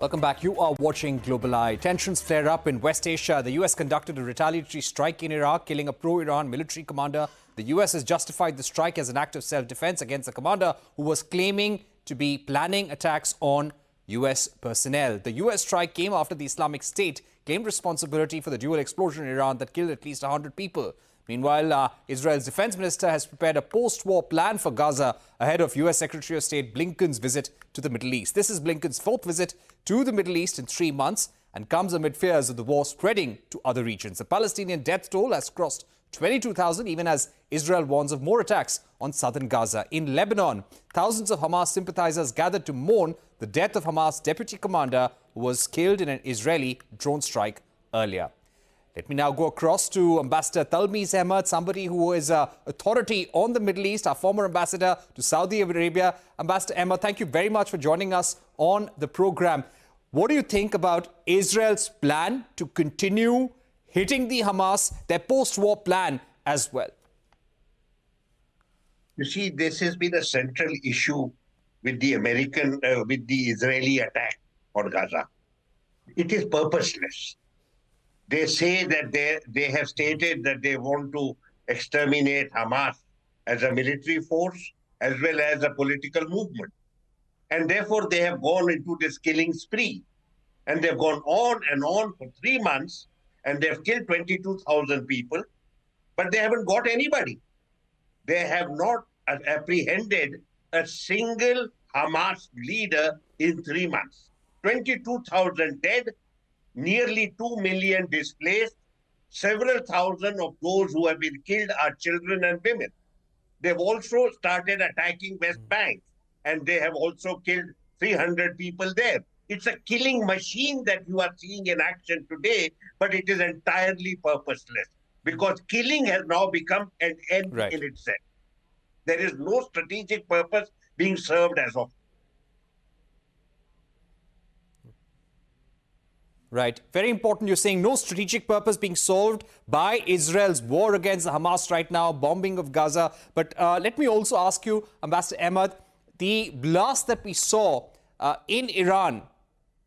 Welcome back. You are watching Global Eye. Tensions flare up in West Asia. The US conducted a retaliatory strike in Iraq, killing a pro-Iran military commander. The US has justified the strike as an act of self-defense against the commander who was claiming to be planning attacks on US personnel. The US strike came after the Islamic State claimed responsibility for the dual explosion in Iran that killed at least 100 people. Meanwhile, Israel's defense minister has prepared a post-war plan for Gaza ahead of US Secretary of State Blinken's visit to the Middle East. This is Blinken's fourth visit to the Middle East in 3 months and comes amid fears of the war spreading to other regions. The Palestinian death toll has crossed 22,000, even as Israel warns of more attacks on southern Gaza. In Lebanon, thousands of Hamas sympathizers gathered to mourn the death of Hamas deputy commander who was killed in an Israeli drone strike earlier. Let me now go across to Ambassador Talmiz Ahmad, somebody who is authority on the Middle East, our former ambassador to Saudi Arabia. Ambassador Ahmad, thank you very much for joining us on the program. What do you think about Israel's plan to continue hitting the Hamas, their post-war plan as well? You see, this has been a central issue with the with the Israeli attack on Gaza. It is purposeless. They say that they have stated that they want to exterminate Hamas as a military force as well as a political movement. And therefore, they have gone into this killing spree. And they've gone on and on for 3 months, and they've killed 22,000 people, but they haven't got anybody. They have not apprehended a single Hamas leader in 3 months. 22,000 dead, nearly 2 million displaced, several thousand of those who have been killed are children and women. They've also started attacking West Bank, and they have also killed 300 people there. It's a killing machine that you are seeing in action today, but it is entirely purposeless because killing has now become an end in itself. There is no strategic purpose being served as of. Right. Very important. You're saying no strategic purpose being solved by Israel's war against the Hamas right now, bombing of Gaza. But let me also ask you, Ambassador Ahmad, the blast that we saw in Iran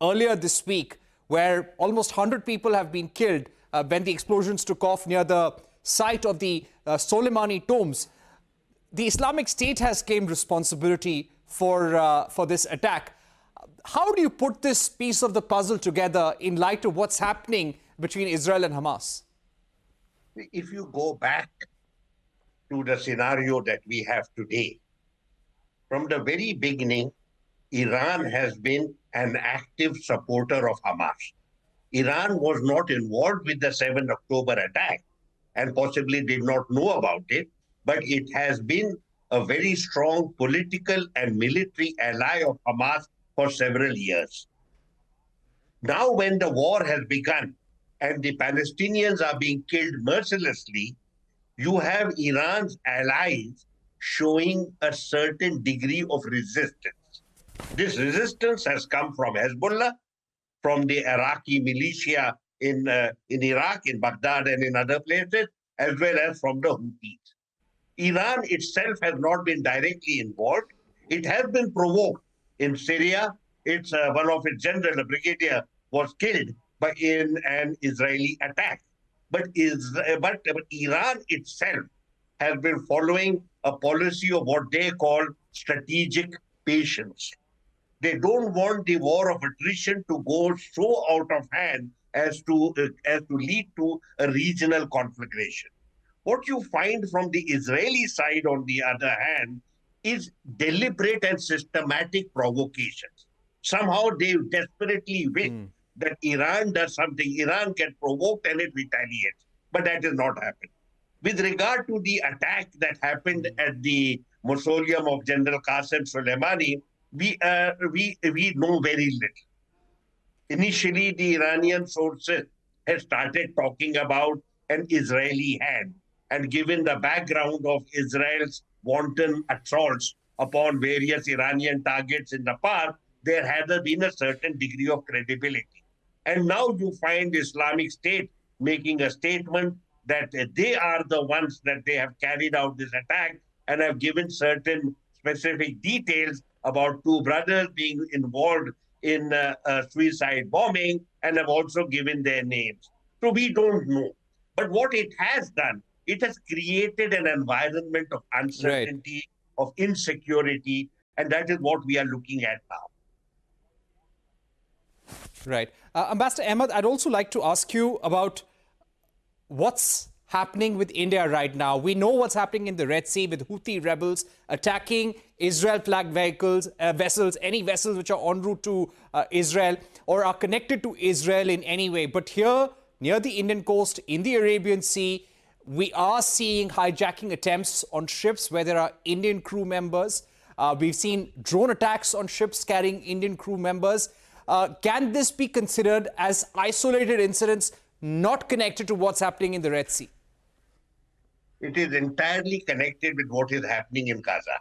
earlier this week, where almost 100 people have been killed when the explosions took off near the site of the Soleimani tombs. The Islamic State has claimed responsibility for this attack. How do you put this piece of the puzzle together in light of what's happening between Israel and Hamas? If you go back to the scenario that we have today, from the very beginning, Iran has been an active supporter of Hamas. Iran was not involved with the 7 October attack and possibly did not know about it, but it has been a very strong political and military ally of Hamas for several years. Now when the war has begun and the Palestinians are being killed mercilessly, you have Iran's allies showing a certain degree of resistance. This resistance has come from Hezbollah, from the Iraqi militia in Iraq, in Baghdad and in other places, as well as from the Houthis. Iran itself has not been directly involved. It has been provoked. In Syria, one of its general, a brigadier, was killed in an Israeli attack. But Iran itself has been following a policy of what they call strategic patience. They don't want the war of attrition to go so out of hand as to lead to a regional conflagration. What you find from the Israeli side, on the other hand, is deliberate and systematic provocations. Somehow they desperately wish that Iran does something. Iran gets provoked and it retaliates. But that has not happened. With regard to the attack that happened at the mausoleum of General Qasem Soleimani, we know very little. Initially, the Iranian sources had started talking about an Israeli hand. And given the background of Israel's wanton assaults upon various Iranian targets in the past, there had been a certain degree of credibility. And now you find Islamic State making a statement that they are the ones that they have carried out this attack and have given certain specific details about 2 brothers being involved in suicide bombing and have also given their names. So we don't know. But what it has done, it has created an environment of uncertainty, of insecurity, and that is what we are looking at now. Right. Ambassador Ahmad, I'd also like to ask you about what's happening with India right now. We know what's happening in the Red Sea with Houthi rebels attacking Israel-flagged vessels, any vessels which are en route to Israel or are connected to Israel in any way. But here, near the Indian coast, in the Arabian Sea, we are seeing hijacking attempts on ships where there are Indian crew members. We've seen drone attacks on ships carrying Indian crew members. Can this be considered as isolated incidents not connected to what's happening in the Red Sea? It is entirely connected with what is happening in Gaza.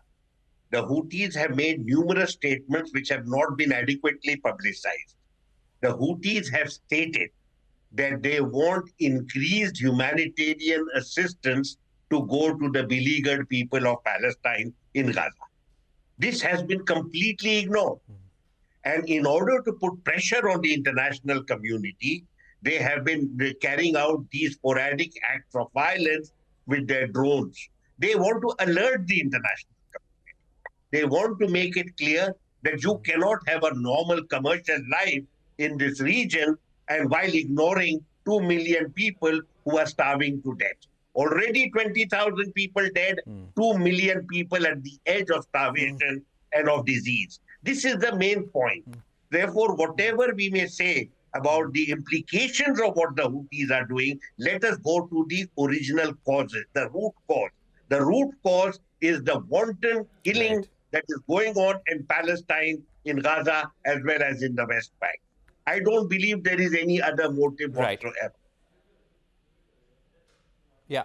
The Houthis have made numerous statements which have not been adequately publicized. The Houthis have stated that they want increased humanitarian assistance to go to the beleaguered people of Palestine in Gaza. This has been completely ignored. And in order to put pressure on the international community, they have been carrying out these sporadic acts of violence with their drones. They want to alert the international community. They want to make it clear that you cannot have a normal commercial life in this region and while ignoring 2 million people who are starving to death. Already 20,000 people dead, 2 million people at the edge of starvation and of disease. This is the main point. Therefore, whatever we may say about the implications of what the Houthis are doing, let us go to the original causes, the root cause. The root cause is the wanton killing that is going on in Palestine, in Gaza, as well as in the West Bank. I don't believe there is any other motive whatsoever. Yeah.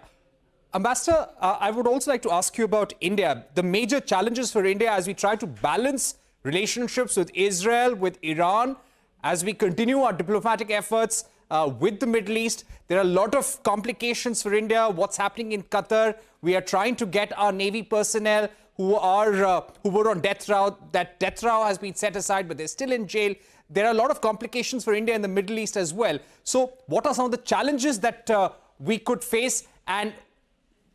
Ambassador, I would also like to ask you about India. The major challenges for India as we try to balance relationships with Israel, with Iran, as we continue our diplomatic efforts with the Middle East. There are a lot of complications for India. What's happening in Qatar? We are trying to get our Navy personnel who were on death row. That death row has been set aside, but they're still in jail. There are a lot of complications for India in the Middle East as well. So what are some of the challenges that we could face, and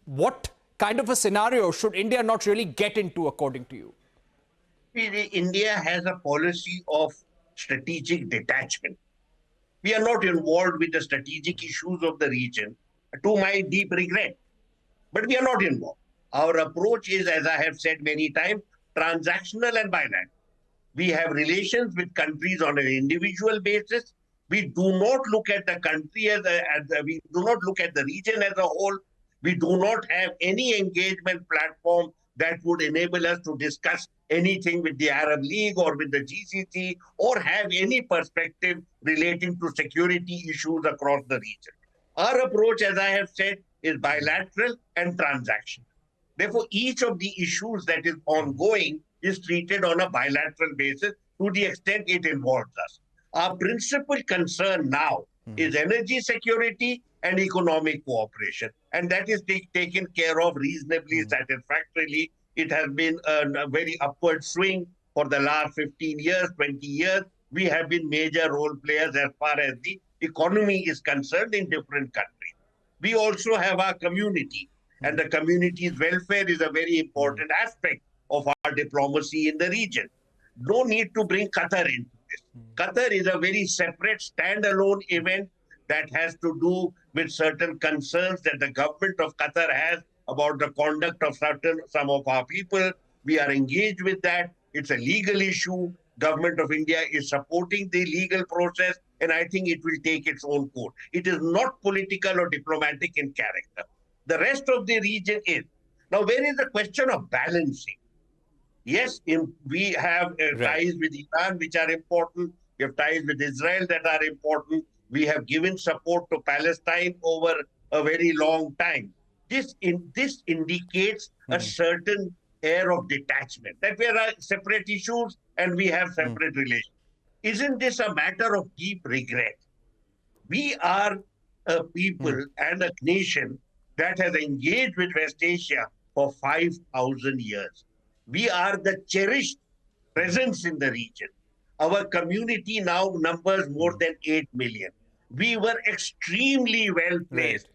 what kind of a scenario should India not really get into, according to you? India has a policy of strategic detachment. We are not involved with the strategic issues of the region, to my deep regret. But we are not involved. Our approach is, as I have said many times, transactional and bilateral. We have relations with countries on an individual basis. We do not look at the country we do not look at the region as a whole. We do not have any engagement platform that would enable us to discuss anything with the Arab League or with the GCC or have any perspective relating to security issues across the region. Our approach, as I have said, is bilateral and transactional. Therefore, each of the issues that is ongoing is treated on a bilateral basis to the extent it involves us. Our principal concern now is energy security and economic cooperation. And that is taken care of reasonably satisfactorily. It has been a very upward swing for the last 15 years, 20 years. We have been major role players as far as the economy is concerned in different countries. We also have our community, and the community's welfare is a very important aspect of our diplomacy in the region. No need to bring Qatar into this. Qatar is a very separate, standalone event that has to do with certain concerns that the government of Qatar has about the conduct of some of our people. We are engaged with that. It's a legal issue. Government of India is supporting the legal process, and I think it will take its own course. It is not political or diplomatic in character. The rest of the region is. Now, where is the question of balancing? Yes, we have ties with Iran, which are important. We have ties with Israel that are important. We have given support to Palestine over a very long time. This indicates a certain air of detachment, that we are separate issues and we have separate relations. Isn't this a matter of deep regret? We are a people and a nation that has engaged with West Asia for 5,000 years. We are the cherished presence in the region. Our community now numbers more than 8 million. We were extremely well placed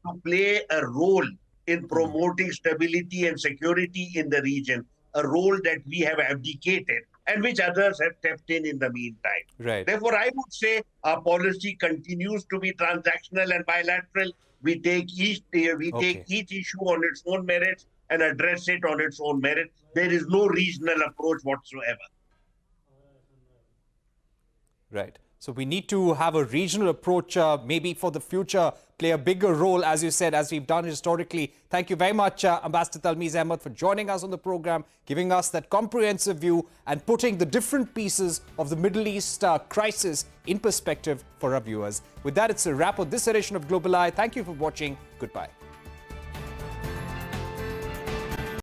to play a role in promoting stability and security in the region, a role that we have abdicated and which others have stepped in the meantime. Right. Therefore, I would say our policy continues to be transactional and bilateral. We take each issue on its own merits and address it on its own merit. There is no regional approach whatsoever. Right. So we need to have a regional approach, maybe for the future, play a bigger role, as you said, as we've done historically. Thank you very much, Ambassador Talmiz Ahmad, for joining us on the program, giving us that comprehensive view and putting the different pieces of the Middle East crisis in perspective for our viewers. With that, it's a wrap on this edition of Global Eye. Thank you for watching. Goodbye.